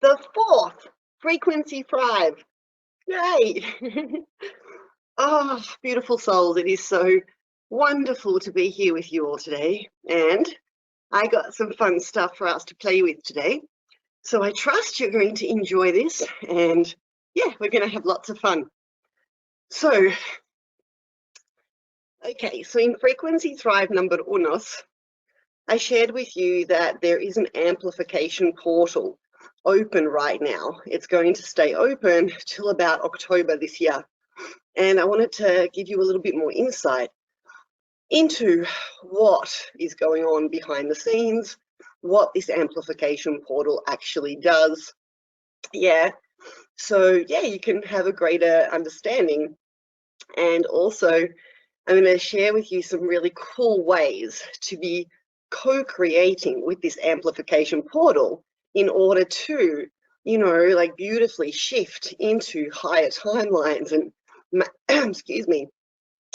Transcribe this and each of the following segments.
the fourth, frequency 5. Yay! Oh, beautiful souls, it is so wonderful to be here with you all today. And I got some fun stuff for us to play with today. So I trust you're going to enjoy this, and yeah, we're going to have lots of fun. So, okay, so in frequency thrive number unos, I shared with you that there is an amplification portal open right now. It's going to stay open till about October this year. And I wanted to give you a little bit more insight into what is going on behind the scenes, what this amplification portal actually does. Yeah, so yeah, you can have a greater understanding. And also, I'm going to share with you some really cool ways to be co-creating with this amplification portal in order to, you know, like beautifully shift into higher timelines and, excuse me,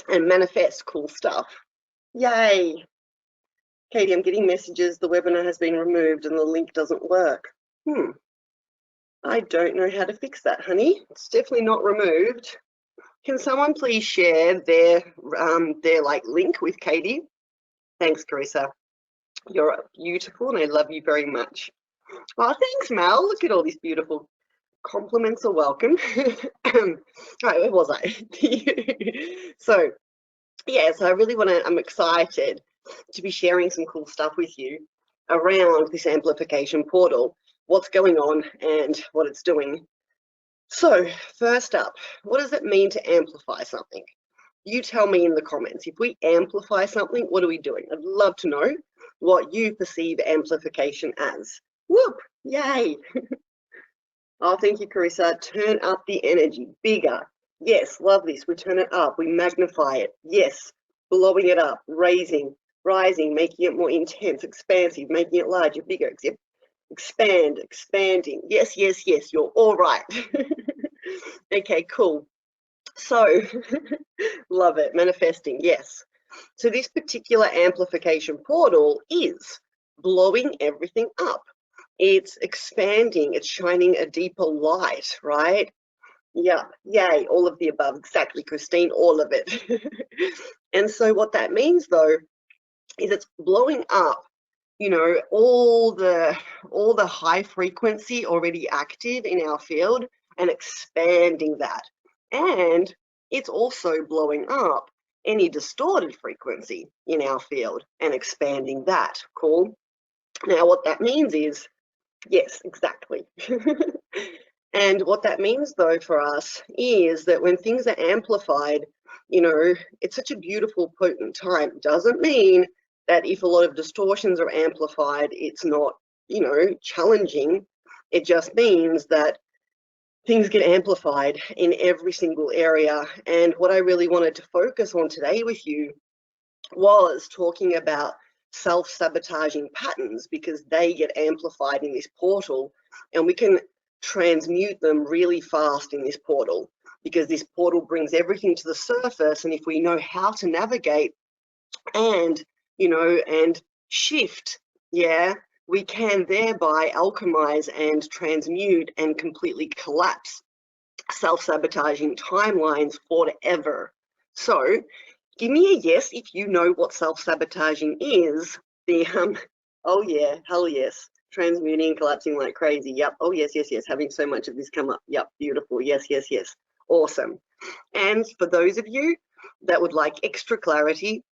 and manifest cool stuff. Yay. Katie, I'm getting messages. The webinar has been removed and the link doesn't work. I don't know how to fix that, honey. It's definitely not removed. Can someone please share their like link with Katie? Thanks, Carissa. You're beautiful and I love you very much. Oh, thanks, Mel. Look at all these beautiful compliments are welcome. Right, where was I? So, yeah, so I really I'm excited to be sharing some cool stuff with you around this amplification portal, what's going on and what it's doing. So first up, what does it mean to amplify something? You tell me in the comments. If we amplify something, what are we doing? I'd love to know what you perceive amplification as. Whoop, yay. Oh, thank you, Carissa. Turn up the energy, bigger. Yes, love this. We turn it up, we magnify it. Yes, blowing it up, raising, rising, making it more intense, expansive, making it larger, bigger, expand, expanding. Yes, yes, yes, you're all right. Okay, cool. So, love it, manifesting, yes. So this particular amplification portal is blowing everything up. It's expanding, it's shining a deeper light, right? Yeah, yay, all of the above, exactly, Christine, all of it. And so what that means though, is it's blowing up, you know, all the high frequency already active in our field and expanding that. And it's also blowing up any distorted frequency in our field and expanding that. Cool. Now, what that means is, yes, exactly. And what that means, though, for us is that when things are amplified, you know, it's such a beautiful, potent time. Doesn't mean that if a lot of distortions are amplified, it's not, you know, challenging. It just means that things get amplified in every single area. And what I really wanted to focus on today with you was talking about self-sabotaging patterns, because they get amplified in this portal and we can transmute them really fast in this portal, because this portal brings everything to the surface. And if we know how to navigate and, you know, and shift, yeah, we can thereby alchemize and transmute and completely collapse self-sabotaging timelines forever. So give me a yes if you know what self-sabotaging is. Oh yeah, hell yes. Transmuting and collapsing like crazy. Yep. Oh yes, yes, yes. Having so much of this come up. Yep. Beautiful. Yes, yes, yes. Awesome. And for those of you that would like extra clarity,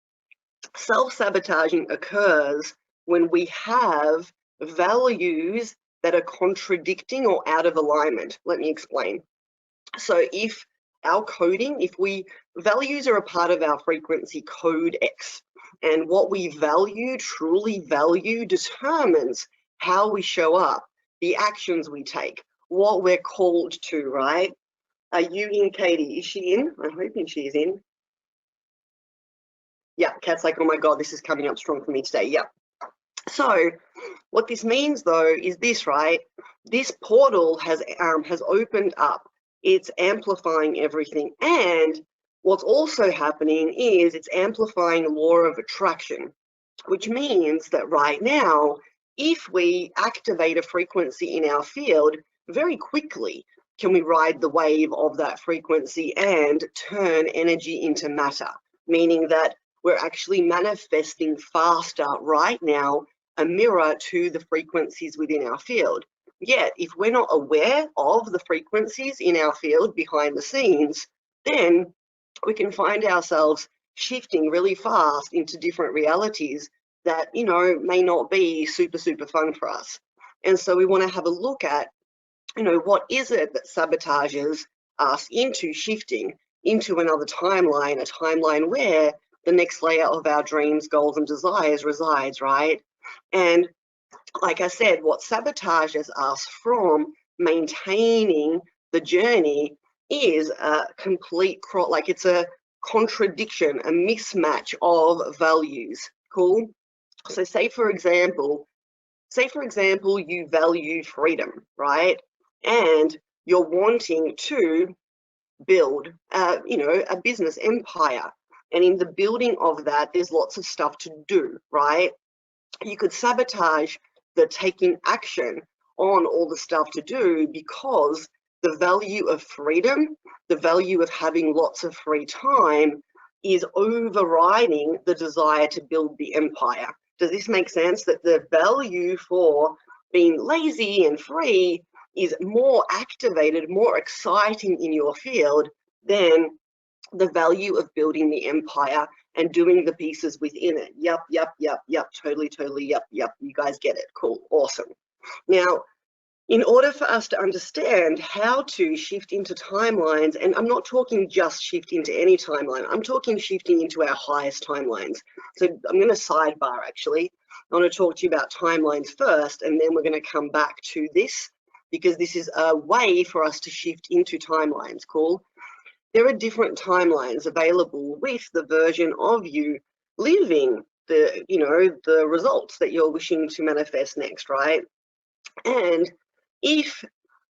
self-sabotaging occurs when we have values that are contradicting or out of alignment. Let me explain. So if our coding, values are a part of our frequency code X, and what we value, truly value, determines how we show up, the actions we take, what we're called to, right? Are you in, Katie? Is she in? I'm hoping she's in. Yeah, Kat's like, oh my God, this is coming up strong for me today. Yeah. So what this means though is this, right? This portal has opened up. It's amplifying everything. And what's also happening is it's amplifying law of attraction, which means that right now if we activate a frequency in our field, very quickly can we ride the wave of that frequency and turn energy into matter, meaning that we're actually manifesting faster right now, a mirror to the frequencies within our field. Yet, if we're not aware of the frequencies in our field behind the scenes, then we can find ourselves shifting really fast into different realities that, may not be super, super fun for us. And so we want to have a look at, what is it that sabotages us into shifting into another timeline, a timeline where the next layer of our dreams, goals, and desires resides, right? And like I said, what sabotages us from maintaining the journey is a complete, like it's a contradiction, a mismatch of values. Cool? So say for example, you value freedom, right? And you're wanting to build, a business empire. And in the building of that, there's lots of stuff to do, right? You could sabotage the taking action on all the stuff to do because the value of freedom, the value of having lots of free time is overriding the desire to build the empire. Does this make sense? That the value for being lazy and free is more activated, more exciting in your field than the value of building the empire and doing the pieces within it. Yep, totally, yep. You guys get it. Cool, awesome. Now, in order for us to understand how to shift into timelines, and I'm not talking just shift into any timeline, I'm talking shifting into our highest timelines. So I'm going to sidebar actually. I want to talk to you about timelines first, and then we're going to come back to this because this is a way for us to shift into timelines. Cool. There are different timelines available with the version of you living the results that you're wishing to manifest next, right? And if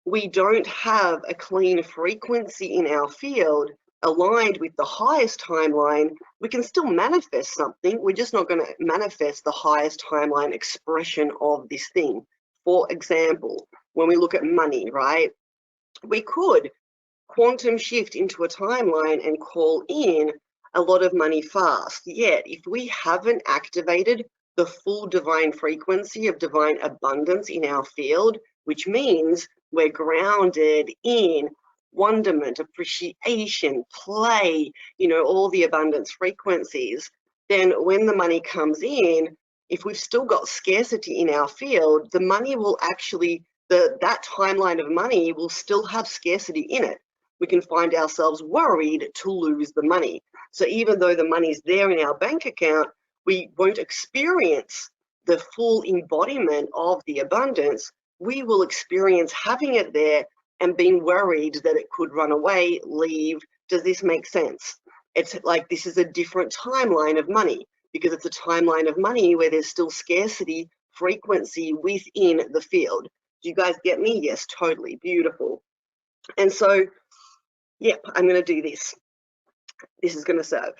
we don't have a clean frequency in our field aligned with the highest timeline, we can still manifest something. We're just not going to manifest the highest timeline expression of this thing. For example, when we look at money, right? We could quantum shift into a timeline and call in a lot of money fast. Yet, if we haven't activated the full divine frequency of divine abundance in our field, which means we're grounded in wonderment, appreciation, play, all the abundance frequencies, then when the money comes in, if we've still got scarcity in our field, the money will actually, that timeline of money will still have scarcity in it. We can find ourselves worried to lose the money. So even though the money's there in our bank account, we won't experience the full embodiment of the abundance. We will experience having it there and being worried that it could run away, leave. Does this make sense? It's like this is a different timeline of money because it's a timeline of money where there's still scarcity frequency within the field. Do you guys get me? Yes, totally. Beautiful. And so, yep, I'm going to do this. This is going to serve.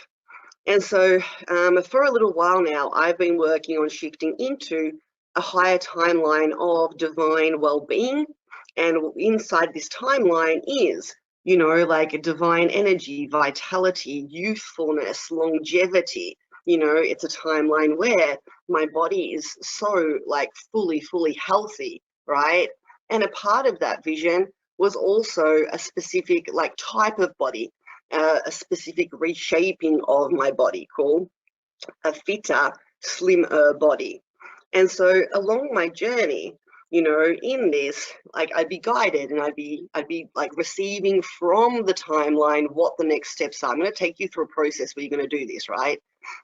And so for a little while now, I've been working on shifting into a higher timeline of divine well-being. And inside this timeline is, like a divine energy, vitality, youthfulness, longevity. It's a timeline where my body is so like fully healthy, right? And a part of that vision was also a specific like type of body. A specific reshaping of my body called a fitter, slimmer body. And so along my journey, in this, like I'd be guided and I'd be like receiving from the timeline what the next steps are. I'm going to take you through a process where you're going to do this, right?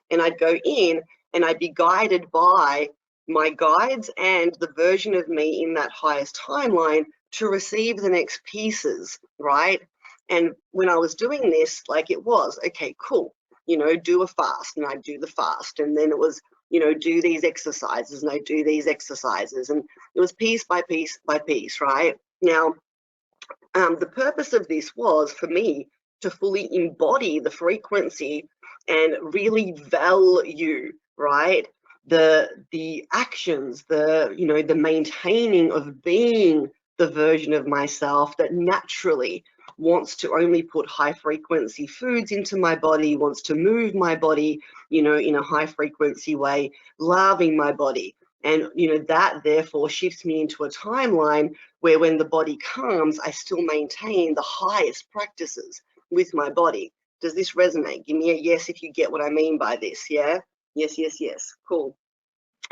And I'd go in and I'd be guided by my guides and the version of me in that highest timeline to receive the next pieces, right? And when I was doing this, like it was, okay, cool, do a fast, and I'd do the fast. And then it was, do these exercises, and I do these exercises. And it was piece by piece by piece, right? Now, the purpose of this was for me to fully embody the frequency and really value, right? the actions, the maintaining of being the version of myself that naturally wants to only put high frequency foods into my body, wants to move my body, in a high frequency way, loving my body. And, that therefore shifts me into a timeline where when the body comes, I still maintain the highest practices with my body. Does this resonate? Give me a yes if you get what I mean by this, yeah? Yes, yes, yes. Cool.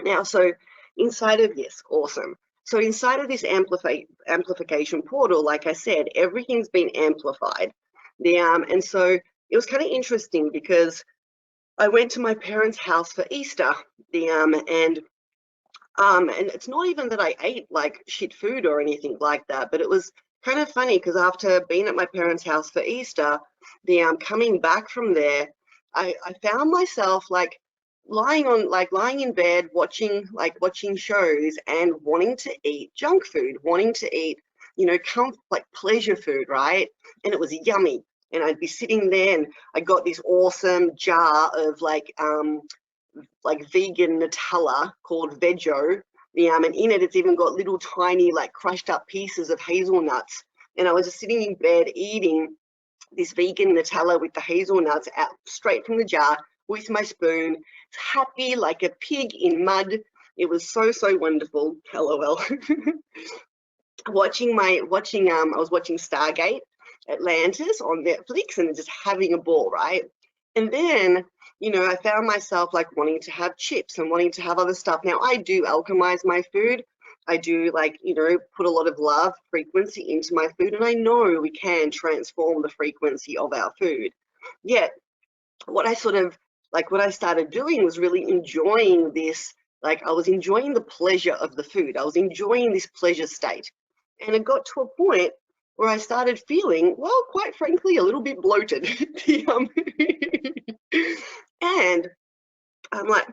Now, so inside of, yes, awesome. So inside of this amplification portal, like I said, everything's been amplified. And so it was kind of interesting because I went to my parents' house for Easter, and it's not even that I ate like shit food or anything like that, but it was kind of funny because after being at my parents' house for Easter, coming back from there, I found myself lying in bed watching shows and wanting to eat junk food, wanting to eat, pleasure food, right? And it was yummy. And I'd be sitting there and I got this awesome jar of vegan Nutella called Veggie. And in it, it's even got little tiny crushed up pieces of hazelnuts. And I was just sitting in bed eating this vegan Nutella with the hazelnuts out straight from the jar with my spoon, happy like a pig in mud. It was so, so wonderful. LOL. I was watching Stargate Atlantis on Netflix and just having a ball, right? And then, I found myself wanting to have chips and wanting to have other stuff. Now, I do alchemize my food. I do put a lot of love frequency into my food, and I know we can transform the frequency of our food. Yet, what I started doing was really enjoying this. I was enjoying the pleasure of the food. I was enjoying this pleasure state. And it got to a point where I started feeling, well, quite frankly, a little bit bloated. And I'm like,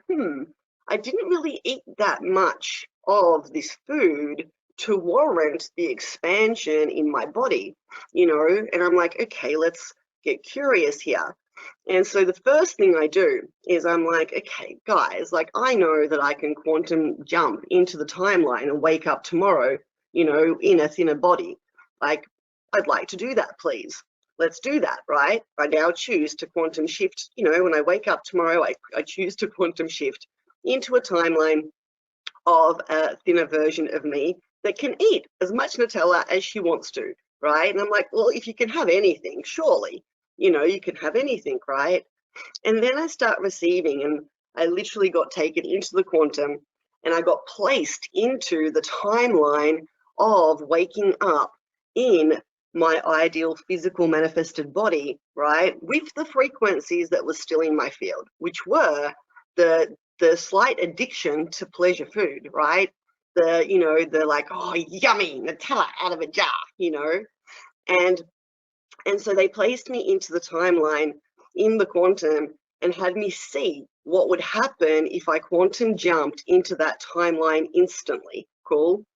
I didn't really eat that much of this food to warrant the expansion in my body, and I'm like, okay, let's get curious here. And so the first thing I do is I'm like, okay, guys, I know that I can quantum jump into the timeline and wake up tomorrow, in a thinner body. I'd like to do that, please. Let's do that, right? I now choose to quantum shift. When I wake up tomorrow, I choose to quantum shift into a timeline of a thinner version of me that can eat as much Nutella as she wants to, right? And I'm like, well, if you can have anything, surely, you can have anything, right? And then I start receiving, and I literally got taken into the quantum, and I got placed into the timeline of waking up in my ideal physical manifested body, right, with the frequencies that were still in my field, which were the slight addiction to pleasure food, right? Oh, yummy Nutella out of a jar, and so they placed me into the timeline in the quantum and had me see what would happen if I quantum jumped into that timeline instantly. Cool.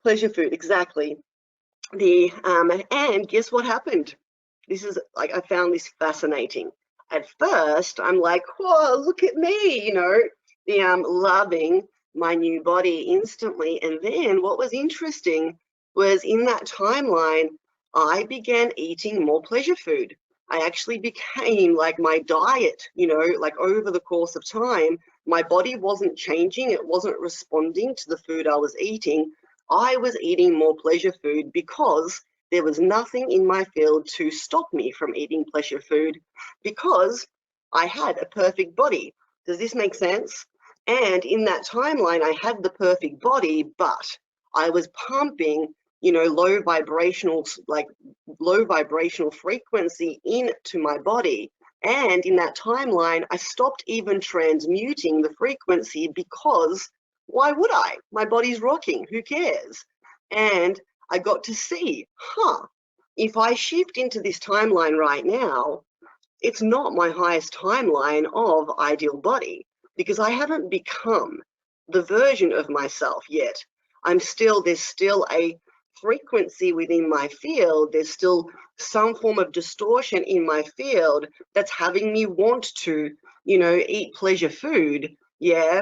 Pleasure food, exactly. And guess what happened? This is I found this fascinating. At first, I'm like, whoa, look at me, loving my new body instantly. And then what was interesting was in that timeline, I began eating more pleasure food. I actually became my diet, over the course of time, my body wasn't changing. It wasn't responding to the food I was eating. I was eating more pleasure food because there was nothing in my field to stop me from eating pleasure food because I had a perfect body. Does this make sense? And in that timeline, I had the perfect body, but I was pumping, low vibrational frequency into my body. And in that timeline, I stopped even transmuting the frequency because why would I? My body's rocking. Who cares? And I got to see, if I shift into this timeline right now, it's not my highest timeline of ideal body because I haven't become the version of myself yet. There's still a frequency within my field. There's still some form of distortion in my field that's having me want to, eat pleasure food, Yeah,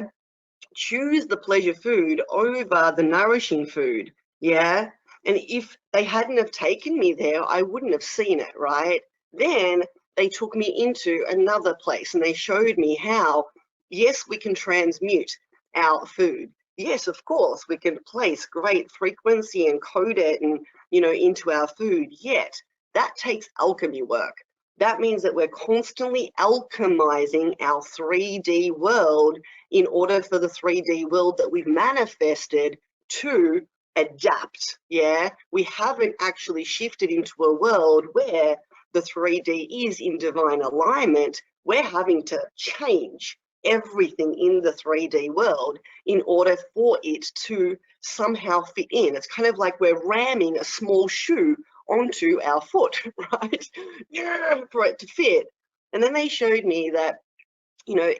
choose the pleasure food over the nourishing food. Yeah, and if they hadn't have taken me there, I wouldn't have seen it, right? Then they took me into another place and they showed me how, yes, we can transmute our food. Yes, of course, we can place great frequency and code it and, into our food. Yet that takes alchemy work. That means that we're constantly alchemizing our 3D world in order for the 3D world that we've manifested to adapt. Yeah, we haven't actually shifted into a world where the 3D is in divine alignment. We're having to change everything in the 3D world in order for it to somehow fit in. It's kind of like we're ramming a small shoe onto our foot, right? Yeah, for it to fit. And then they showed me that,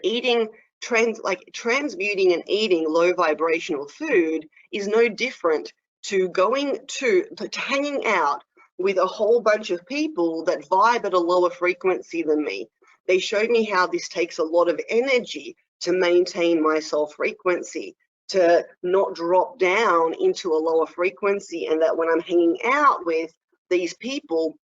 eating transmuting and eating low vibrational food is no different to going to hanging out with a whole bunch of people that vibe at a lower frequency than me. They showed me how this takes a lot of energy to maintain my soul frequency, to not drop down into a lower frequency, and that when I'm hanging out with these people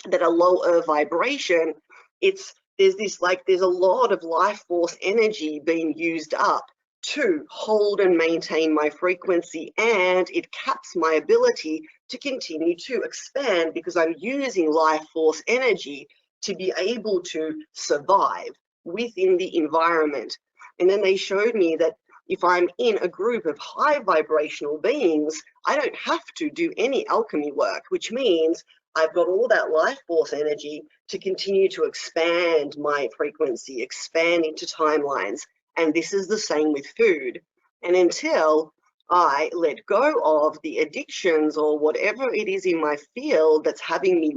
that are lower vibration, there's a lot of life force energy being used up to hold and maintain my frequency, and it caps my ability to continue to expand because I'm using life force energy to be able to survive within the environment. And then they showed me that if I'm in a group of high vibrational beings, I don't have to do any alchemy work, which means I've got all that life force energy to continue to expand my frequency, expand into timelines. And this is the same with food. And until I let go of the addictions or whatever it is in my field that's having me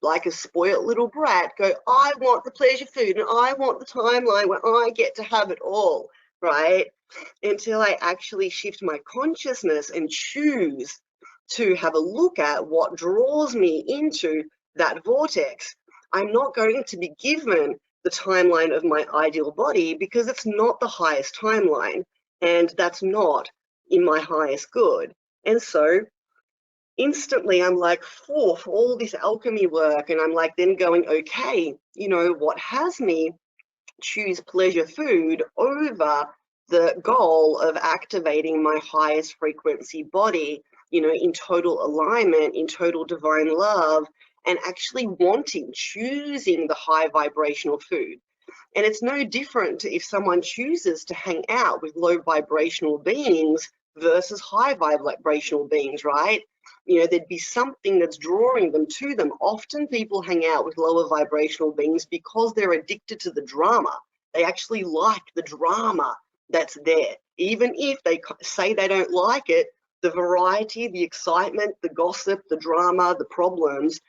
like a spoiled little brat go, I want the pleasure food and I want the timeline where I get to have it all, right? Until I actually shift my consciousness and choose to have a look at what draws me into that vortex. I'm not going to be given the timeline of my ideal body because it's not the highest timeline, and that's not in my highest good. And so instantly I'm like, for all this alchemy work, and I'm like then going, okay, what has me choose pleasure food over the goal of activating my highest frequency body, in total alignment, in total divine love, and actually choosing the high vibrational food. And it's no different to if someone chooses to hang out with low vibrational beings versus high vibrational beings, right? There'd be something that's drawing them to them. Often people hang out with lower vibrational beings because they're addicted to the drama. They actually like the drama that's there. Even if they say they don't like it, the variety, the excitement, the gossip, the drama, the problems,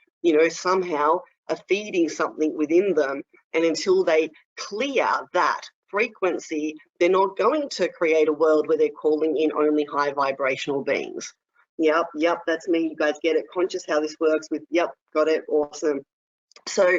somehow are feeding something within them. And until they clear that frequency, they're not going to create a world where they're calling in only high vibrational beings. Yep, that's me. You guys get it? Conscious how this works with, yep, got it, awesome. So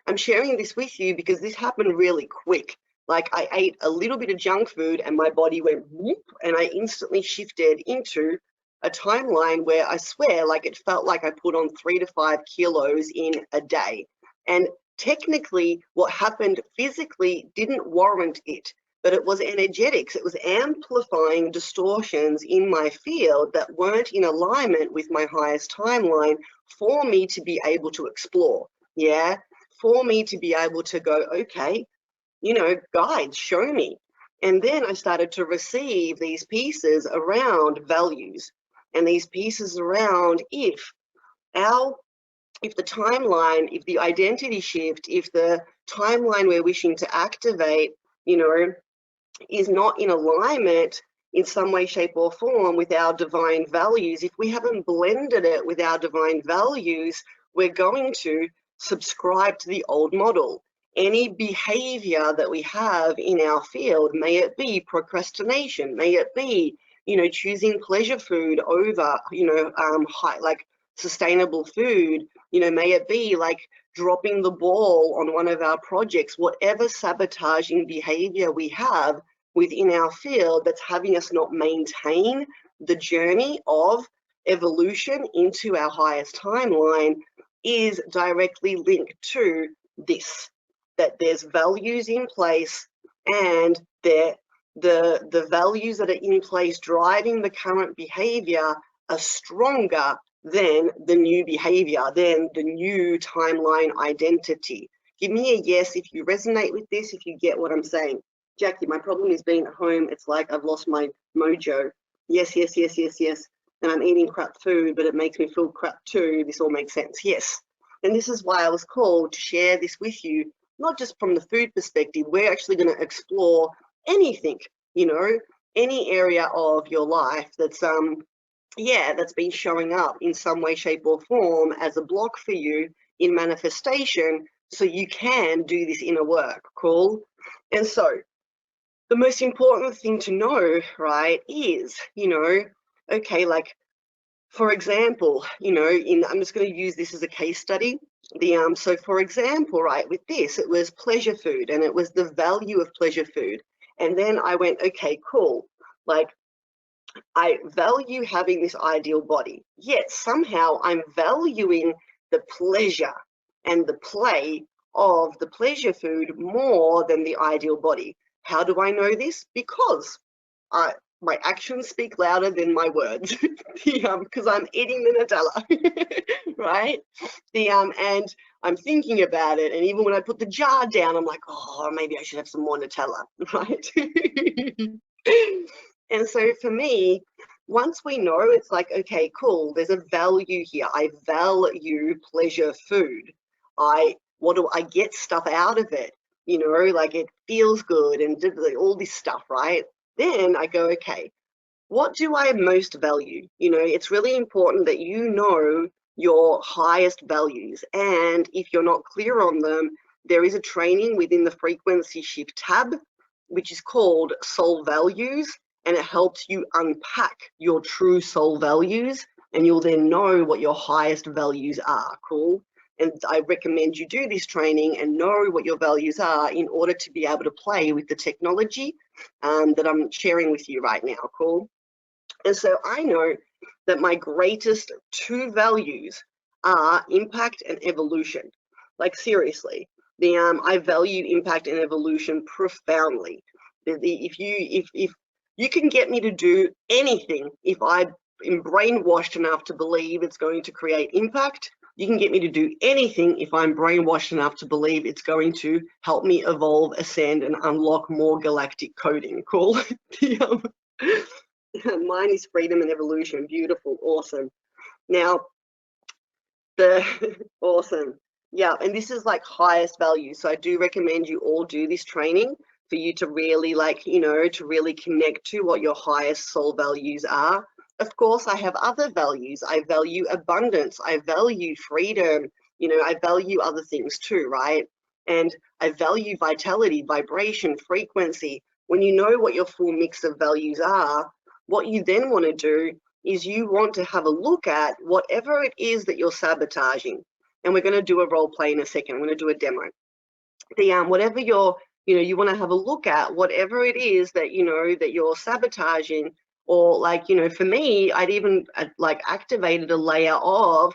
I'm sharing this with you because this happened really quick. Like I ate a little bit of junk food and my body went whoop, and I instantly shifted into a timeline where I swear, like it felt like I put on 3 to 5 kilos in a day. And technically what happened physically didn't warrant it, but it was energetics. It was amplifying distortions in my field that weren't in alignment with my highest timeline for me to be able to explore. Yeah, for me to be able to go, okay, guides, show me. And then I started to receive these pieces around values and these pieces around if the timeline, if the identity shift, if the timeline we're wishing to activate, is not in alignment in some way, shape, or form with our divine values, if we haven't blended it with our divine values, we're going to subscribe to the old model. Any behavior that we have in our field, may it be procrastination, may it be, choosing pleasure food over, sustainable food, may it be like dropping the ball on one of our projects, whatever sabotaging behavior we have, within our field that's having us not maintain the journey of evolution into our highest timeline is directly linked to this, that there's values in place, and the values that are in place driving the current behavior are stronger than the new behavior, than the new timeline identity. Give me a yes if you resonate with this, if you get what I'm saying. Jackie, my problem is being at home. It's like I've lost my mojo. Yes, yes, yes, yes, yes. And I'm eating crap food, but it makes me feel crap too. This all makes sense. Yes. And this is why I was called to share this with you, not just from the food perspective. We're actually going to explore anything, you know, any area of your life that's that's been showing up in some way, shape, or form as a block for you in manifestation, so you can do this inner work. Cool. And so the most important thing to know, right, is, you know, okay, like, for example, you know, I'm just going to use this as a case study. So for example, right, with this, it was pleasure food, and it was the value of pleasure food. And then I went, okay, cool. Like, I value having this ideal body, yet somehow I'm valuing the pleasure and the play of the pleasure food more than the ideal body. How do I know this? Because my actions speak louder than my words. Because I'm eating the Nutella, right? And I'm thinking about it, and even when I put the jar down, I'm like, oh, maybe I should have some more Nutella, right? And so for me, once we know, it's like, okay, cool, there's a value here. I value pleasure food. What do I get stuff out of it? You know, like it feels good and all this stuff, right? Then I go, okay, what do I most value? You know, it's really important that you know your highest values. And if you're not clear on them, there is a training within the frequency shift tab, which is called Soul Values, and it helps you unpack your true soul values, and you'll then know what your highest values are. Cool. And I recommend you do this training and know what your values are in order to be able to play with the technology that I'm sharing with you right now. Cool. And so I know that my greatest two values are impact and evolution. Like, seriously, I value impact and evolution profoundly. If you can get me to do anything, if I am brainwashed enough to believe it's going to create impact, you can get me to do anything if I'm brainwashed enough to believe it's going to help me evolve, ascend, and unlock more galactic coding. Cool. Mine is freedom and evolution. Beautiful. Awesome. Now, awesome. Yeah, and this is like highest value. So I do recommend you all do this training for you to really, like, you know, to really connect to what your highest soul values are. Of course, I have other values. I value abundance. I value freedom. You know, I value other things too, right? And I value vitality, vibration, frequency. When you know what your full mix of values are, what you then want to do is you want to have a look at whatever it is that you're sabotaging. And we're going to do a role play in a second. I'm going to do a demo. Whatever you're, you know, you want to have a look at whatever it is that, you know, that you're sabotaging, or like, you know, for me, I'd even like activated a layer of,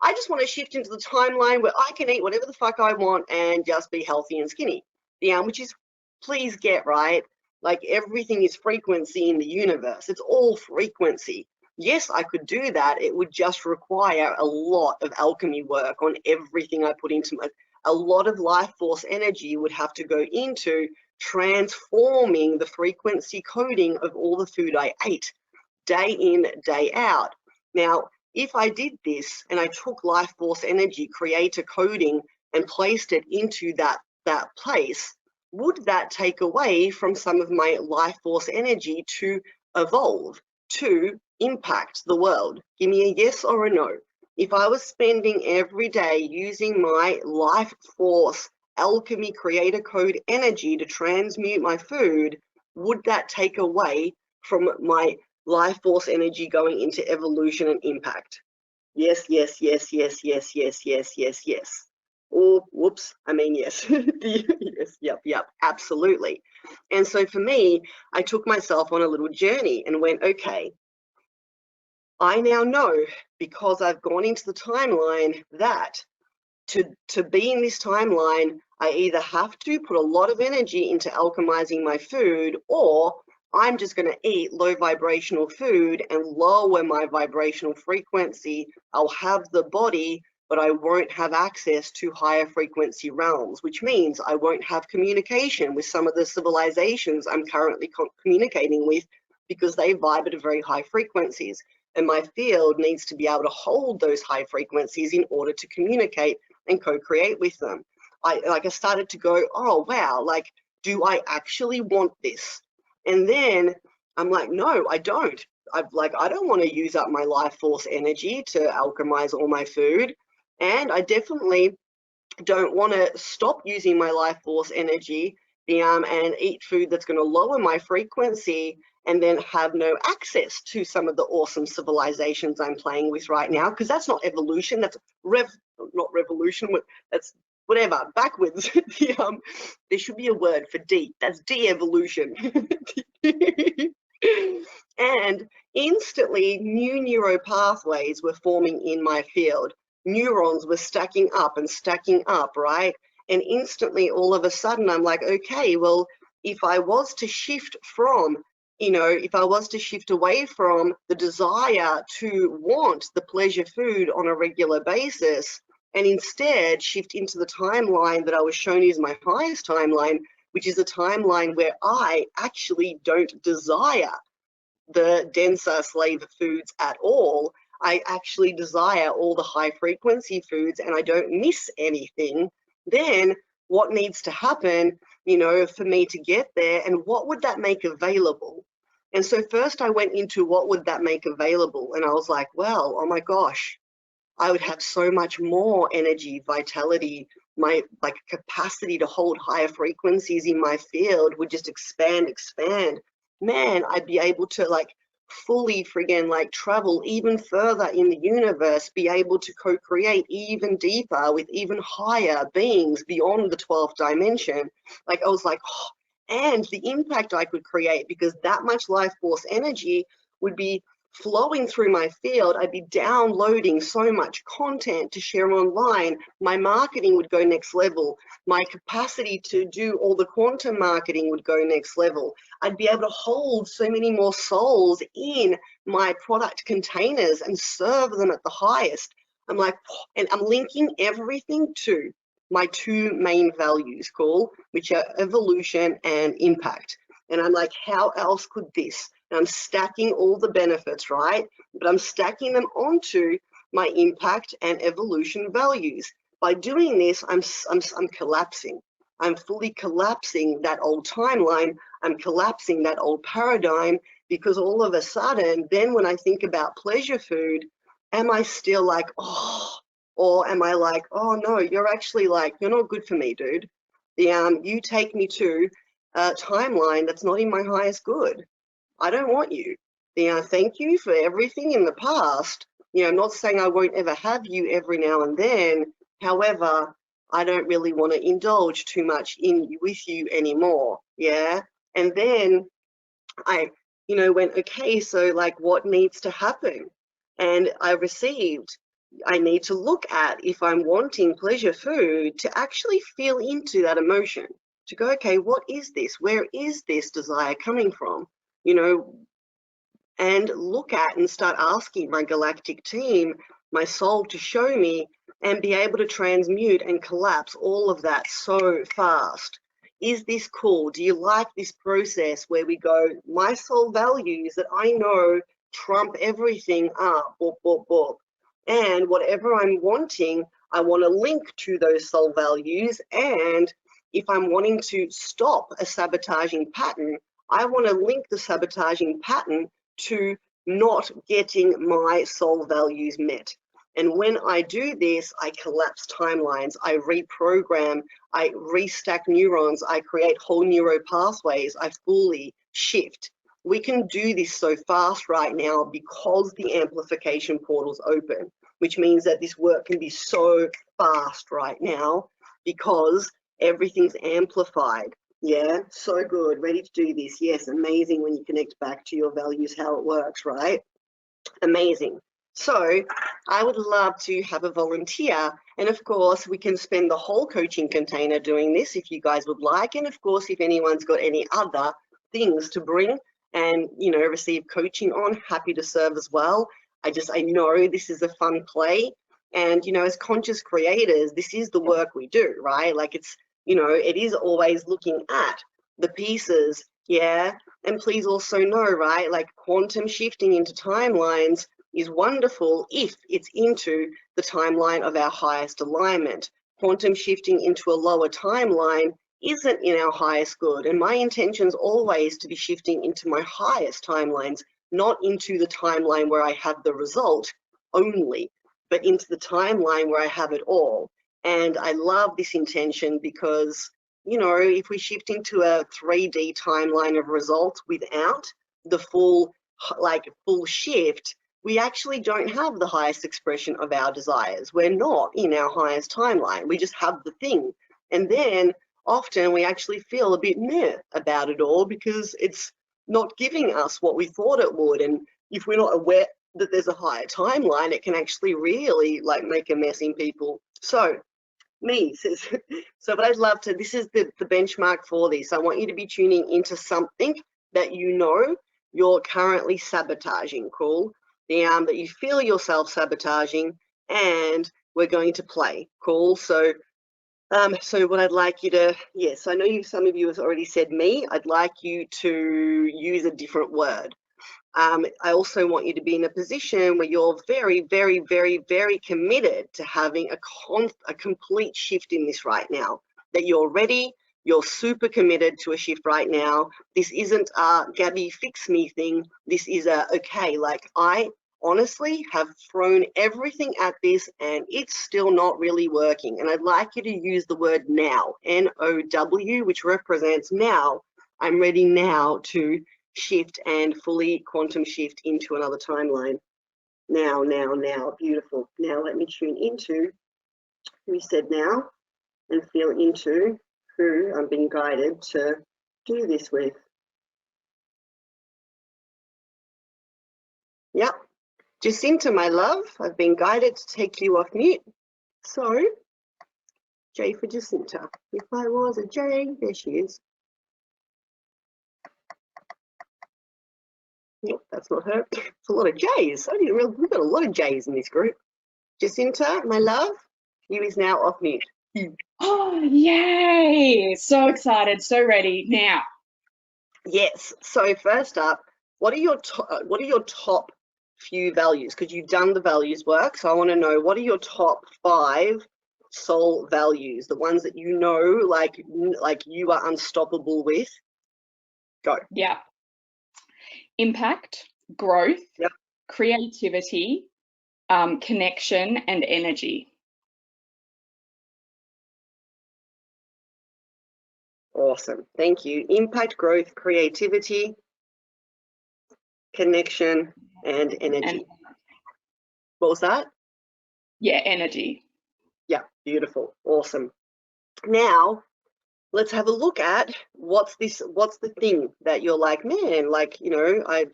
I just want to shift into the timeline where I can eat whatever the fuck I want and just be healthy and skinny. Which is, please get right. Like, everything is frequency in the universe. It's all frequency. Yes, I could do that. It would just require a lot of alchemy work on everything I put into it. A lot of life force energy would have to go into transforming the frequency coding of all the food I ate day in, day out. Now, if I did this and I took life force energy, creator coding, and placed it into that place, would that take away from some of my life force energy to evolve, to impact the world? Give me a yes or a no. If I was spending every day using my life force alchemy creator code energy to transmute my food, would that take away from my life force energy going into evolution and impact? Yes, yes, yes, yes, yes, yes, yes, yes, yes. Or whoops, I mean, yes. Yes, yep, absolutely. And so for me, I took myself on a little journey and went, okay, I now know, because I've gone into the timeline, that to be in this timeline, I either have to put a lot of energy into alchemizing my food, or I'm just going to eat low vibrational food and lower my vibrational frequency. I'll have the body, but I won't have access to higher frequency realms, which means I won't have communication with some of the civilizations I'm currently communicating with, because they vibe at very high frequencies. And my field needs to be able to hold those high frequencies in order to communicate and co-create with them. I started to go, oh wow, like, do I actually want this? And then I'm like, no, I don't. I don't want to use up my life force energy to alchemize all my food, and I definitely don't want to stop using my life force energy and eat food that's going to lower my frequency and then have no access to some of the awesome civilizations I'm playing with right now, because that's not evolution, that's not revolution, that's whatever, backwards. There should be a word for that's de-evolution. And instantly new neural pathways were forming in my field. Neurons were stacking up, right? And instantly, all of a sudden, I'm like, okay, well, if I was to shift from, if I was to shift away from the desire to want the pleasure food on a regular basis, and instead shift into the timeline that I was shown is my highest timeline, which is a timeline where I actually don't desire the denser slave foods at all. I actually desire all the high frequency foods and I don't miss anything. Then what needs to happen, for me to get there, and what would that make available? And so first I went into what would that make available, and I was like, well, oh my gosh, I would have so much more energy, vitality, my capacity to hold higher frequencies in my field would just expand. Man, I'd be able to fully friggin' travel even further in the universe, be able to co-create even deeper with even higher beings beyond the 12th dimension. I was like, oh, and the impact I could create, because that much life force energy would be flowing through my field. I'd be downloading so much content to share online. My marketing would go next level. My capacity to do all the quantum marketing would go next level. I'd be able to hold so many more souls in my product containers and serve them at the highest. I'm like, and I'm linking everything to my two main values, which are evolution and impact. And I'm like, how else could this? And I'm stacking all the benefits, right? But I'm stacking them onto my impact and evolution values. By doing this, I'm collapsing. I'm fully collapsing that old timeline. I'm collapsing that old paradigm, because all of a sudden, then when I think about pleasure food, am I still like, oh, or am I like, oh no, you're actually you're not good for me, dude. You take me to a timeline that's not in my highest good. I don't want you. Thank you for everything in the past. I'm not saying I won't ever have you every now and then. However, I don't really want to indulge too much with you anymore. Yeah. And then I, went, okay, so what needs to happen? And I need to look at, if I'm wanting pleasure food, to actually feel into that emotion, to go, okay, what is this? Where is this desire coming from? And look at and start asking my galactic team, my soul, to show me and be able to transmute and collapse all of that so fast. Is this cool? Do you like this process where we go, my soul values that I know trump everything up, and whatever I'm wanting, I want to link to those soul values. And if I'm wanting to stop a sabotaging pattern, I want to link the sabotaging pattern to not getting my soul values met. And when I do this, I collapse timelines, I reprogram, I restack neurons, I create whole neuro pathways, I fully shift. We can do this so fast right now because the amplification portal's open. which means that this work can be so fast right now because everything's amplified. Yeah, so good. Ready to do this. Yes, amazing when you connect back to your values, how it works, right? Amazing. So I would love to have a volunteer, and of course we can spend the whole coaching container doing this if you guys would like, and of course if anyone's got any other things to bring and receive coaching on, happy to serve as well. I know this is a fun play, and as conscious creators, this is the work we do, right? Like it is always looking at the pieces. Yeah. And please also know, right, like quantum shifting into timelines is wonderful if it's into the timeline of our highest alignment. Quantum shifting into a lower timeline isn't in our highest good. And my intention is always to be shifting into my highest timelines, not into the timeline where I have the result only, but into the timeline where I have it all. And I love this intention because if we shift into a 3D timeline of results without the full shift, we actually don't have the highest expression of our desires. We're not in our highest timeline. We just have the thing. And then often we actually feel a bit meh about it all because it's not giving us what we thought it would. And if we're not aware that there's a higher timeline, it can actually really make a mess in people. So but I'd love to, this is the benchmark for this. I want you to be tuning into something that you're currently sabotaging, cool? That you feel yourself sabotaging, and we're going to play, cool? So what I'd like you to, yes, I know some of you have already said me, I'd like you to use a different word. I also want you to be in a position where you're very, very, very, very committed to having a complete shift in this right now, that you're ready, you're super committed to a shift right now. This isn't a Gaby fix me thing. This is okay, I honestly have thrown everything at this and it's still not really working. And I'd like you to use the word now, N-O-W, which represents now. I'm ready now to shift and fully quantum shift into another timeline. Now, beautiful. Now let me tune into who said now and feel into who I'm being guided to do this with. Yep. Jacinta, my love, I've been guided to take you off mute. So, J for Jacinta. If I was a J, there she is. Nope, that's not her. It's a lot of J's. We've got a lot of J's in this group. Jacinta, my love, you is now off mute. Oh, yay! So excited, so ready now. Yes. So first up, what are your top few values? Because you've done the values work, so I want to know, what are your top 5 soul values, the ones that like you are unstoppable with? Go. Yeah. Impact, growth, yep. Creativity, connection, and energy. Awesome. Thank you. Impact, growth, creativity, connection, and energy. What was that? Yeah, energy. Yeah, beautiful. Awesome. Now, let's have a look at what's the thing that you're like, man,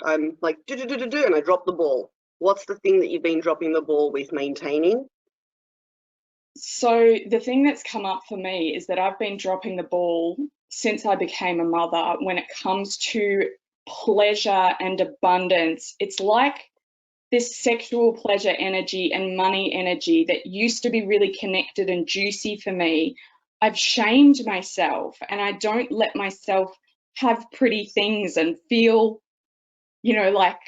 I'm like do and I drop the ball. What's the thing that you've been dropping the ball with maintaining? So the thing that's come up for me is that I've been dropping the ball since I became a mother when it comes to pleasure and abundance. It's like this sexual pleasure energy and money energy that used to be really connected and juicy for me. I've shamed myself and I don't let myself have pretty things and feel, like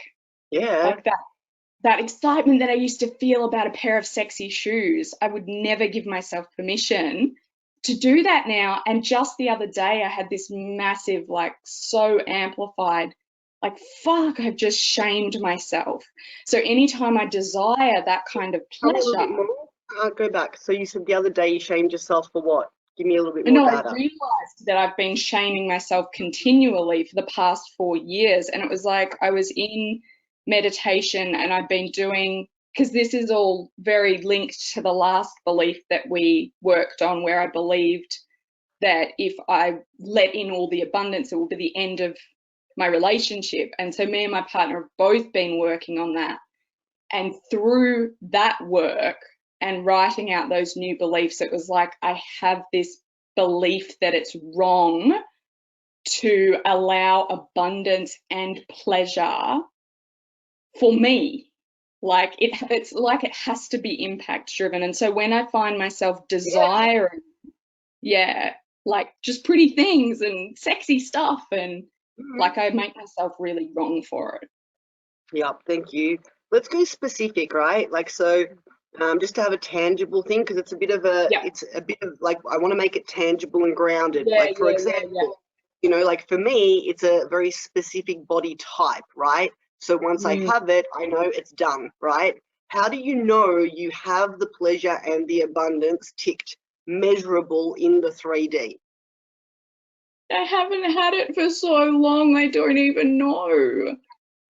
that excitement that I used to feel about a pair of sexy shoes. I would never give myself permission to do that now. And just the other day, I had this massive, so amplified, fuck, I've just shamed myself. So anytime I desire that kind of pleasure. Go back. So you said the other day you shamed yourself for what? Give me a little bit No, more data. I realized that I've been shaming myself continually for the past 4 years. And it was like I was in meditation and I've been doing because this is all very linked to the last belief that we worked on, where I believed that if I let in all the abundance, it will be the end of my relationship. And so me and my partner have both been working on that. And through that work and writing out those new beliefs, it was like I have this belief that it's wrong to allow abundance and pleasure for me. Like it's like it has to be impact driven. And so when I find myself desiring, like just pretty things and sexy stuff, and like I make myself really wrong for it. Yeah, thank you. Let's go specific, right? Like, so just to have a tangible thing, because it's a bit of it's a bit of like, I want to make it tangible and grounded. Like, for example, you know, like for me, it's a very specific body type, right? So once I have it, I know it's done, right? How do you know you have the pleasure and the abundance ticked, measurable in the 3D? I haven't had it for so long, I don't even know.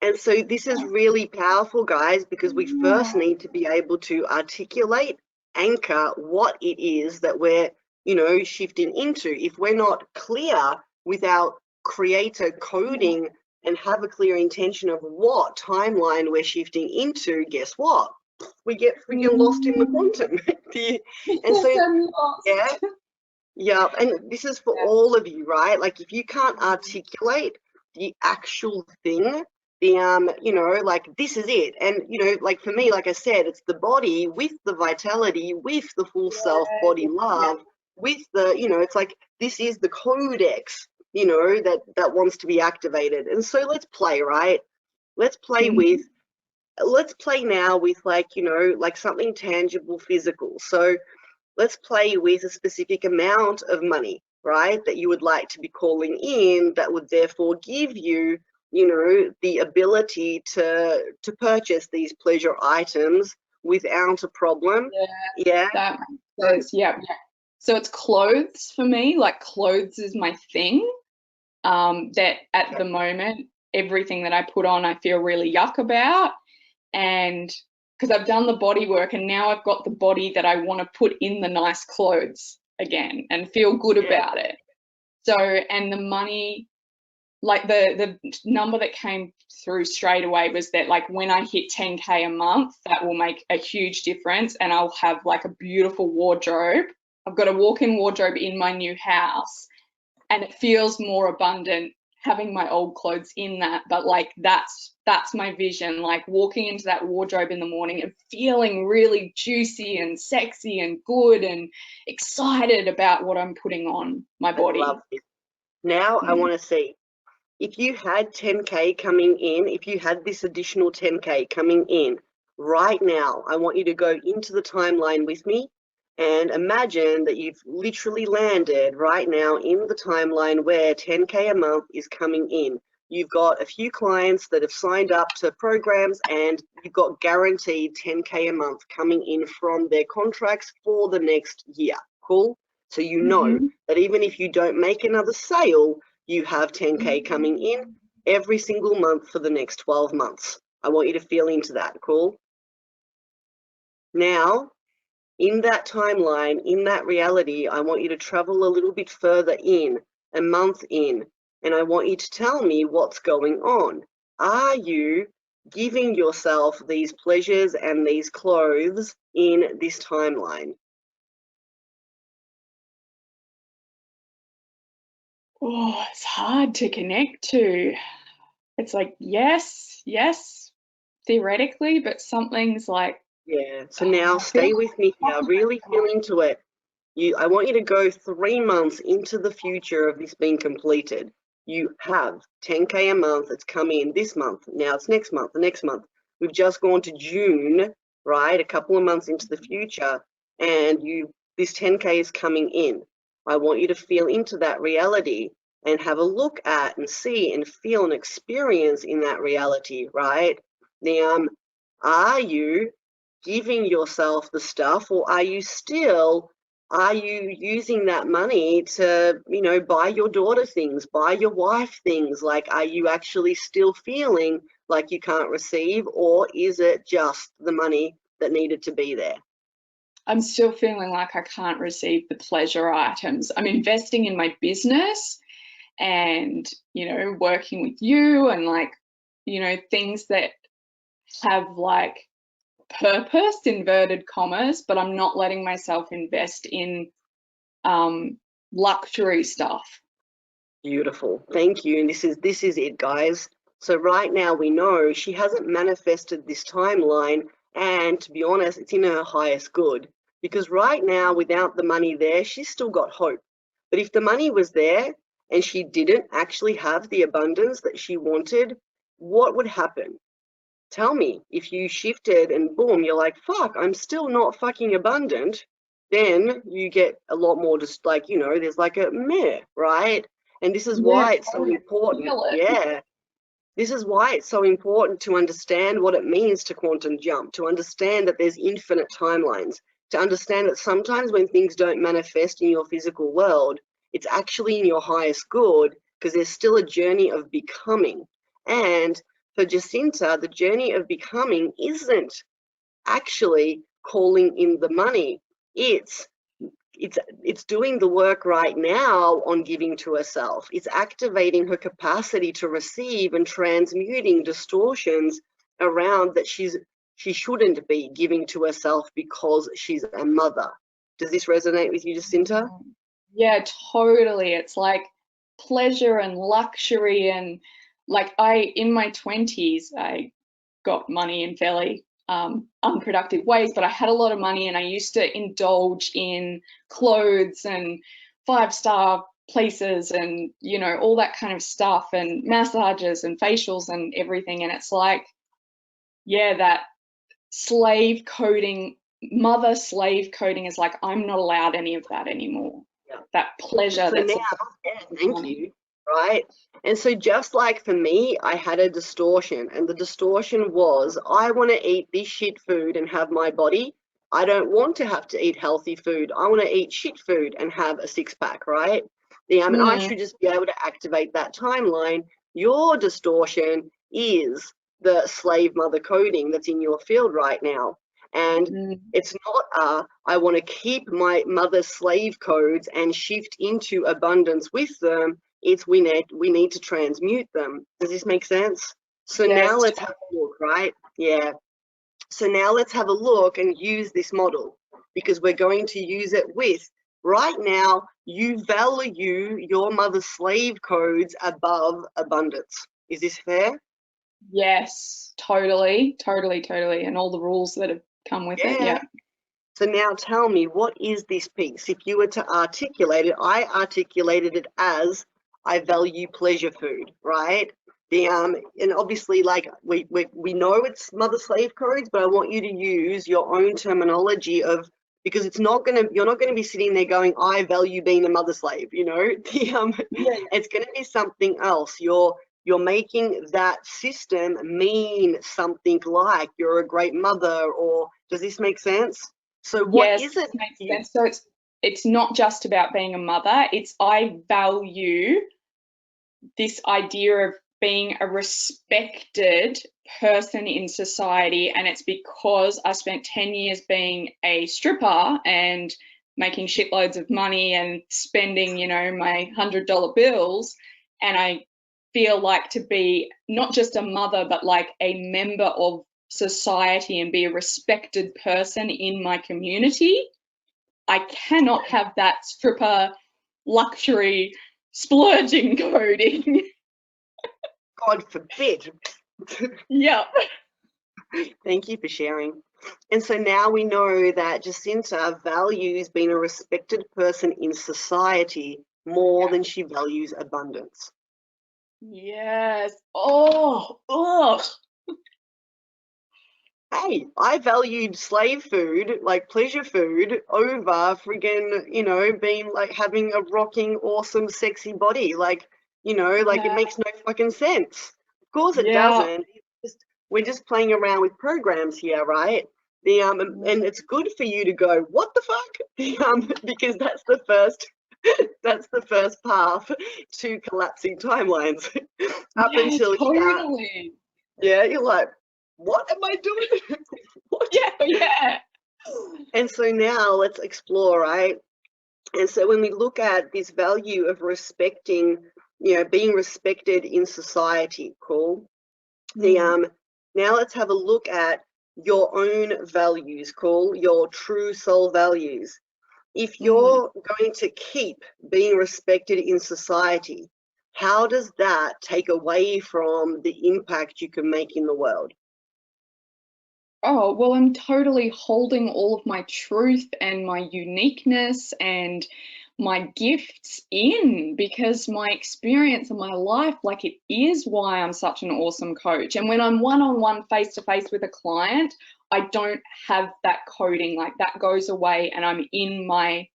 And so this is really powerful, guys, because we first need to be able to articulate, anchor what it is that we're, you know, shifting into. If we're not clear with our creator coding and have a clear intention of what timeline we're shifting into, guess what? We get freaking lost in the quantum. And so, yeah, and this is for all of you, right? Like, if you can't articulate the actual thing, the you know, like, this is it. And you know, like for me, like I said, it's the body with the vitality, with the full self body love, with the, you know, it's like this is the codex, you know, that wants to be activated. And so let's play, right? Let's play with, let's play now with, like, you know, like something tangible, physical. So let's play with a specific amount of money, right, that you would like to be calling in, that would therefore give you, you know, the ability to purchase these pleasure items without a problem. That makes sense. So it's clothes for me. Like, clothes is my thing. That at the moment, everything that I put on, I feel really yuck about. And because I've done the body work, and now I've got the body that I want to put in the nice clothes again and feel good about it. So, and the money, like the number that came through straight away was that, like, when I hit 10K a month, that will make a huge difference, and I'll have like a beautiful wardrobe. I've got a walk-in wardrobe in my new house, and it feels more abundant having my old clothes in that. But like, that's my vision, like walking into that wardrobe in the morning and feeling really juicy and sexy and good and excited about what I'm putting on my body. I love it. Now I want to see, if you had 10K coming in, if you had this additional 10K coming in right now, I want you to go into the timeline with me and imagine that you've literally landed right now in the timeline where 10K a month is coming in. You've got a few clients that have signed up to programs, and you've got guaranteed 10K a month coming in from their contracts for the next year. Cool? So you know that even if you don't make another sale, you have 10K coming in every single month for the next 12 months. I want you to feel into that. Cool? Now, in that timeline, in that reality, I want you to travel a little bit further in, a month in, and I want you to tell me what's going on. Are you giving yourself these pleasures and these clothes in this timeline? Oh, it's hard to connect to. It's like, yes, theoretically, but something's like, yeah. So now stay with me here. Really feel into it. I want you to go 3 months into the future of this being completed. You have 10K a month that's come in this month. Now it's next month, the next month. We've just gone to June, right? A couple of months into the future, and this 10K is coming in. I want you to feel into that reality and have a look at and see and feel and experience in that reality, right? Now, are you giving yourself the stuff, or are you still Are you using that money to, you know, buy your daughter things, buy your wife things? Like, are you actually still feeling like you can't receive, or is it just the money that needed to be there? I'm still feeling like I can't receive the pleasure items. I'm investing in my business and, you know, working with you and like, you know, things that have like purpose, inverted commas, but I'm not letting myself invest in luxury stuff. Beautiful. Thank you. And this is it, guys. So right now we know she hasn't manifested this timeline, and to be honest, it's in her highest good. Because right now, without the money there, she's still got hope. But if the money was there and she didn't actually have the abundance that she wanted, what would happen? Tell me. If you shifted and boom, you're like, fuck, I'm still not fucking abundant, then you get a lot more just like, you know, there's like a meh, right? And this is Yeah, why it's so totally important. feel it. Yeah. This is why it's so important to understand what it means to quantum jump, to understand that there's infinite timelines, to understand that sometimes when things don't manifest in your physical world, it's actually in your highest good because there's still a journey of becoming. And for Jacinta, the journey of becoming isn't actually calling in the money. It's it's doing the work right now on giving to herself. It's activating her capacity to receive and transmuting distortions around that she shouldn't be giving to herself because she's a mother. Does this resonate with you, Jacinta? Yeah, totally. It's like pleasure and luxury and like in my 20s, I got money in fairly unproductive ways, but I had a lot of money and I used to indulge in clothes and five-star places and, you know, all that kind of stuff and massages and facials and everything. And it's like, yeah, that slave coding, mother slave coding is like, I'm not allowed any of that anymore. Yeah. That pleasure So that's now, yeah, thank you. Right. And so just like for me, I had a distortion, and the distortion was I want to eat this shit food and have my body. I don't want to have to eat healthy food. I want to eat shit food and have a six pack, right? And I should just be able to activate that timeline. Your distortion is the slave mother coding that's in your field right now. And it's not I want to keep my mother slave codes and shift into abundance with them. It's we need to transmute them. Does this make sense? So Yes. now let's have a look, right? Yeah. So now let's have a look and use this model, because we're going to use it with, right now, you value your mother's slave codes above abundance. Is this fair? Yes, totally, totally, totally. And all the rules that have come with it. Yeah. So now tell me, what is this piece? If you were to articulate it, I articulated it as I value pleasure food, right? And obviously, like we know it's mother slave codes, but I want you to use your own terminology of, because you're not gonna be sitting there going, I value being a mother slave, you know. It's gonna be something else. You're making that system mean something like you're a great mother, or does this make sense? So what Yes, is it? makes sense. So it's not just about being a mother. It's I value this idea of being a respected person in society, and it's because I spent 10 years being a stripper and making shitloads of money and spending, you know, my $100 bills, and I feel like to be not just a mother but like a member of society and be a respected person in my community. I cannot have that stripper luxury splurging coding. God forbid. Yep. Thank you for sharing. And so now we know that Jacinta values being a respected person in society more than she values abundance. Yes. Oh, ugh. Hey, I valued slave food, like pleasure food, over friggin', you know, being like having a rocking, awesome, sexy body. Like, you know, like it Yeah. makes no fucking sense. Of course it Yeah. doesn't. We're just playing around with programs here, right? And it's good for you to go, what the fuck? Because that's the first path to collapsing timelines. Up Yeah, until you start, totally. yeah, you're like, what am I doing? What? Yeah. And so now let's explore, right? And so when we look at this value of respecting, being respected in society, cool. Now let's have a look at your own values, cool, your true soul values. If you're going to keep being respected in society, how does that take away from the impact you can make in the world? Oh, well, I'm totally holding all of my truth and my uniqueness and my gifts in, because my experience and my life, like, it is why I'm such an awesome coach. And when I'm one-on-one, face-to-face with a client, I don't have that coding, like that goes away and I'm in my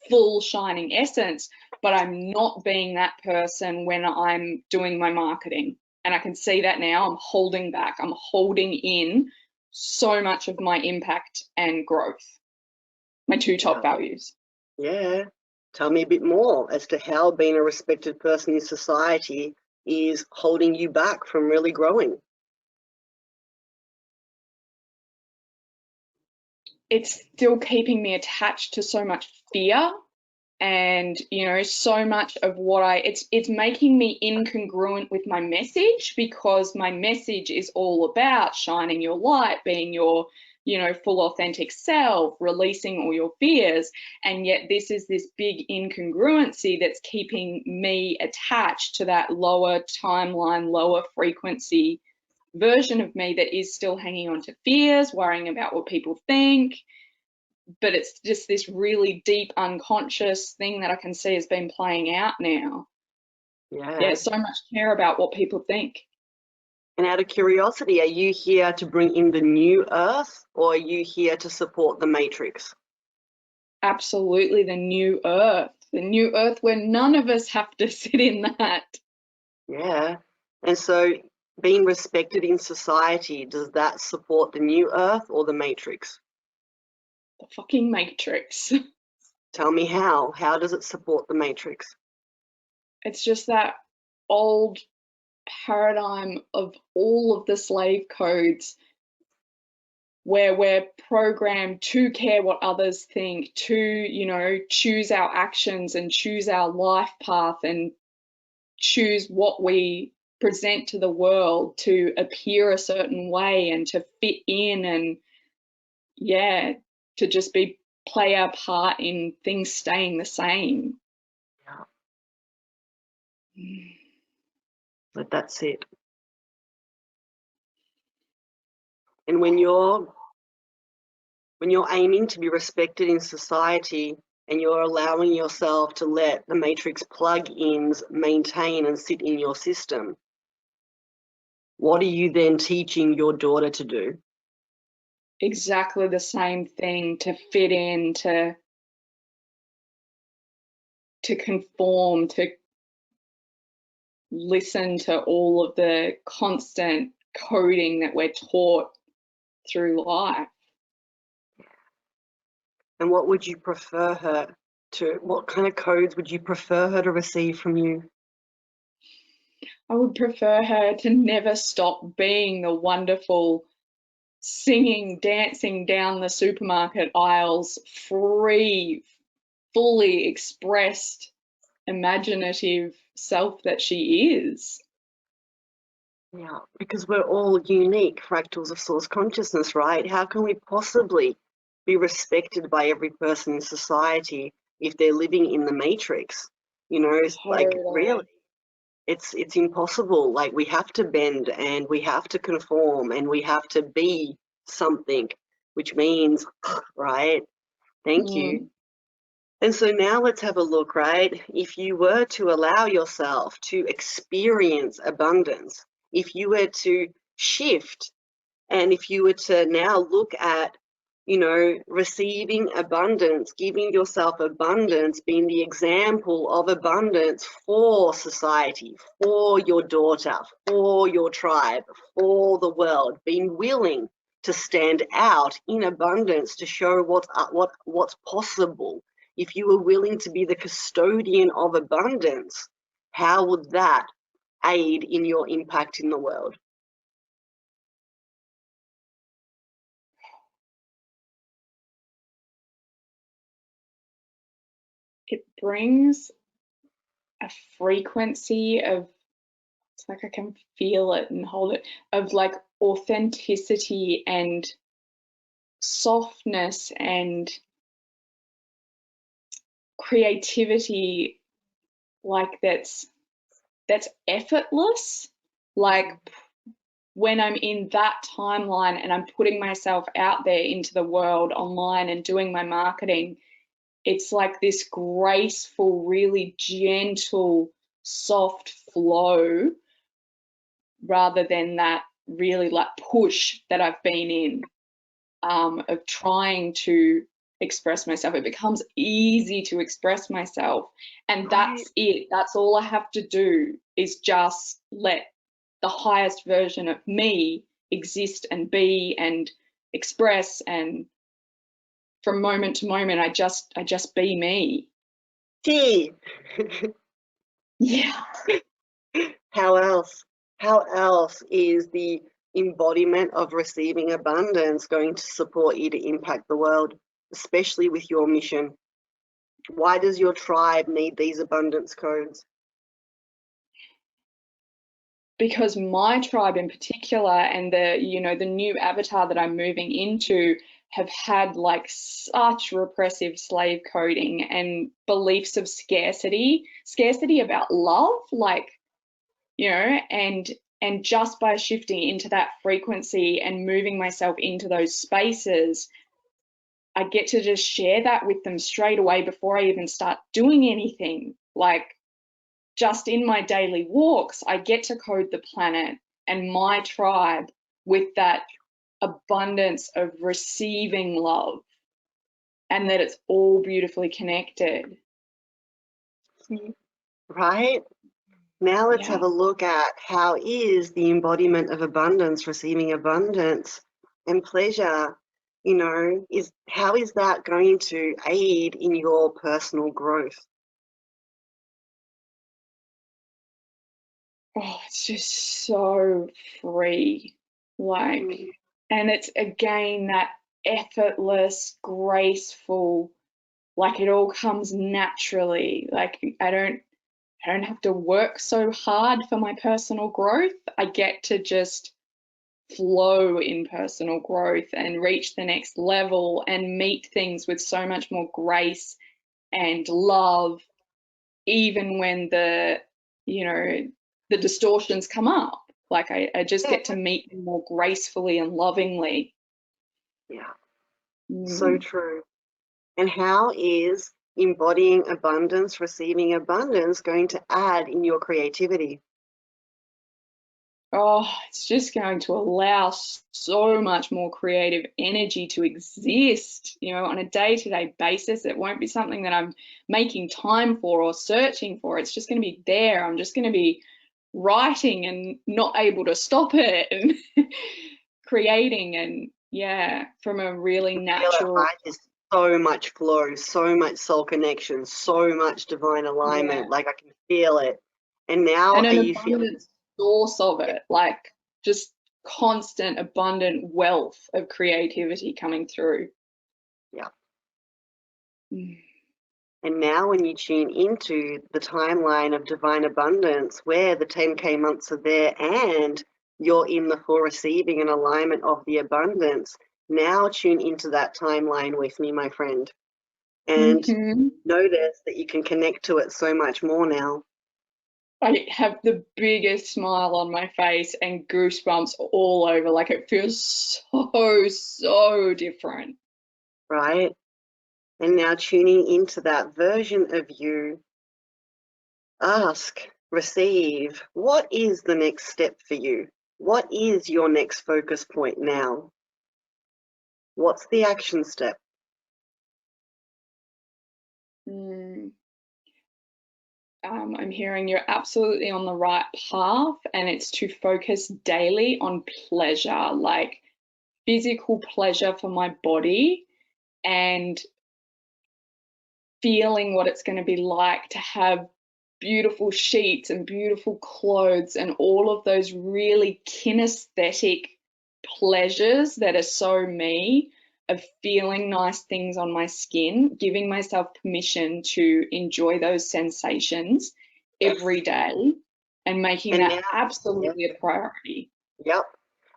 full shining essence, but I'm not being that person when I'm doing my marketing. And I can see that now. I'm holding back, I'm holding in so much of my impact and growth, my two top values. Yeah. Tell me a bit more as to how being a respected person in society is holding you back from really growing. It's still keeping me attached to so much fear, and so much of what it's making me incongruent with my message, because my message is all about shining your light, being your full authentic self, releasing all your fears, and yet this is this big incongruency that's keeping me attached to that lower timeline, lower frequency version of me that is still hanging on to fears, worrying about what people think. But it's just this really deep unconscious thing that I can see has been playing out now. Yeah, so much care about what people think. And out of curiosity, are you here to bring in the new earth, or are you here to support the matrix? Absolutely, the new earth where none of us have to sit in that. Yeah. And so being respected in society, does that support the new earth or the matrix? The fucking matrix. Tell me how. How does it support the matrix? It's just that old paradigm of all of the slave codes where we're programmed to care what others think, to, choose our actions and choose our life path and choose what we present to the world to appear a certain way and to fit in, and to just play our part in things staying the same. Yeah. But that's it. And when you're aiming to be respected in society and you're allowing yourself to let the matrix plug-ins maintain and sit in your system, what are you then teaching your daughter to do? Exactly the same thing, to fit in, to conform, to listen to all of the constant coding that we're taught through life. And what would you prefer her to, what kind of codes would you prefer her to receive from you? I would prefer her to never stop being the wonderful, singing, dancing down the supermarket aisles, free, fully expressed, imaginative self that she is. Yeah, because we're all unique fractals of source consciousness, right? How can we possibly be respected by every person in society if they're living in the matrix? It's like, really, it's impossible. Like, we have to bend and we have to conform and we have to be something, which means, right? Thank you. And so now let's have a look, right? If you were to allow yourself to experience abundance, if you were to shift, and if you were to now look at, receiving abundance, giving yourself abundance, being the example of abundance for society, for your daughter, for your tribe, for the world, being willing to stand out in abundance, to show what's possible. If you were willing to be the custodian of abundance, how would that aid in your impact in the world? It brings a frequency of, it's like I can feel it and hold it, of like authenticity and softness and creativity, like that's effortless. Like when I'm in that timeline and I'm putting myself out there into the world online and doing my marketing, it's like this graceful, really gentle, soft flow, rather than that really like push that I've been in, of trying to express myself. It becomes easy to express myself, and that's it. That's all I have to do, is just let the highest version of me exist and be and express, and from moment to moment I just be me. Gee. Yeah. How else is the embodiment of receiving abundance going to support you to impact the world, especially with your mission? Why does your tribe need these abundance codes? Because my tribe in particular, and the new avatar that I'm moving into, have had like such repressive slave coding and beliefs of scarcity about love, like, and just by shifting into that frequency and moving myself into those spaces, I get to just share that with them straight away before I even start doing anything. Like, just in my daily walks, I get to code the planet and my tribe with that abundance of receiving love, and that it's all beautifully connected. Right? Now let's have a look at how is the embodiment of abundance, receiving abundance and pleasure, how is that going to aid in your personal growth? Oh, it's just so free. Like, and it's again that effortless, graceful, like it all comes naturally. Like I don't have to work so hard for my personal growth. I get to just flow in personal growth and reach the next level and meet things with so much more grace and love, even when the distortions come up. Like I just get to meet them more gracefully and lovingly. Yeah, so true. And how is embodying abundance, receiving abundance going to add in your creativity? Oh, it's just going to allow so much more creative energy to exist, on a day-to-day basis. It won't be something that I'm making time for or searching for. It's just going to be there. I'm just going to be writing and not able to stop it, and creating, and from a really natural. Right? There's so much flow, so much soul connection, so much divine alignment. Like I can feel it. And now and are an you feeling source of it, like just constant abundant wealth of creativity coming through. Yeah. And now when you tune into the timeline of divine abundance, where the 10K months are there and you're in the full receiving and alignment of the abundance, now tune into that timeline with me, my friend, and notice that you can connect to it so much more now. I have the biggest smile on my face and goosebumps all over. Like it feels so different. Right? And now tuning into that version of you, ask, receive, what is the next step for you? What is your next focus point now? What's the action step? I'm hearing you're absolutely on the right path, and it's to focus daily on pleasure. Like physical pleasure for my body and feeling what it's going to be like to have beautiful sheets and beautiful clothes and all of those really kinesthetic pleasures that are so me, of feeling nice things on my skin, giving myself permission to enjoy those sensations every day and making And that now, absolutely a priority. yep.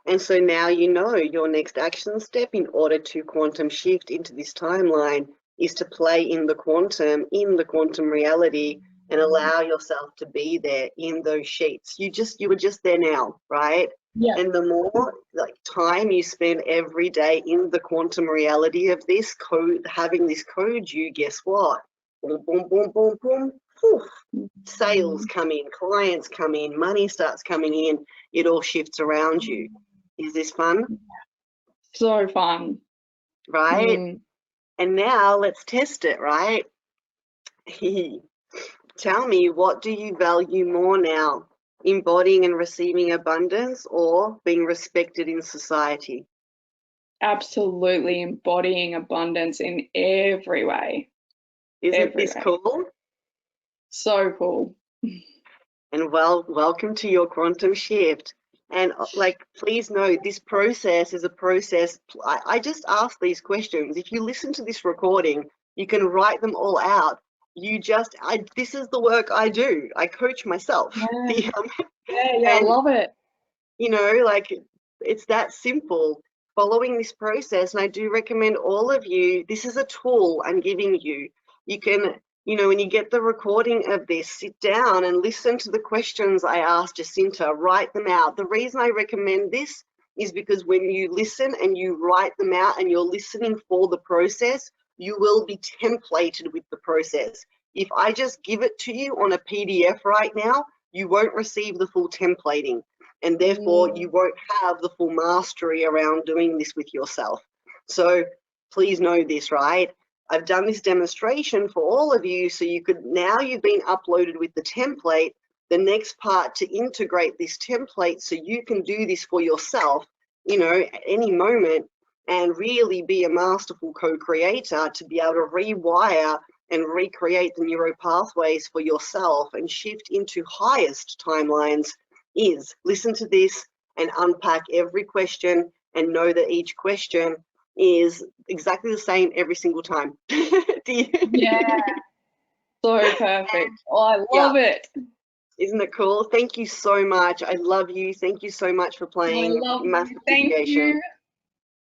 And so now you know your next action step in order to quantum shift into this timeline is to play in the quantum reality, and allow yourself to be there in those sheets. You were just there now, right? Yeah. And the more like time you spend every day in the quantum reality of this code, having this code, you guess what? Boom, boom, boom, boom, boom. Whew. Sales come in, clients come in, money starts coming in. It all shifts around you. Is this fun? So fun. Right? And now let's test it, right? Tell me, what do you value more now? Embodying and receiving abundance, or being respected in society? Absolutely embodying abundance in every way. Isn't this cool? So cool. And welcome to your quantum shift. And like, please know this process is a process. I just ask these questions. If you listen to this recording, you can write them all out. This is the work I do. I coach myself. Yeah, I love it. You know, like, it's that simple, following this process. And I do recommend all of you, this is a tool I'm giving you. You can, when you get the recording of this, sit down and listen to the questions I asked Jacinta, write them out. The reason I recommend this is because when you listen and you write them out and you're listening for the process, you will be templated with the process. If I just give it to you on a PDF right now, you won't receive the full templating. And therefore, you won't have the full mastery around doing this with yourself. So please know this, right? I've done this demonstration for all of you, so now you've been uploaded with the template. The next part to integrate this template so you can do this for yourself, at any moment, and really be a masterful co-creator to be able to rewire and recreate the neuro pathways for yourself and shift into highest timelines, is listen to this and unpack every question and know that each question is exactly the same every single time. Yeah, so perfect. Oh, I love it. Isn't it cool? Thank you so much. I love you. Thank you so much for playing I love you. Massification. Thank you.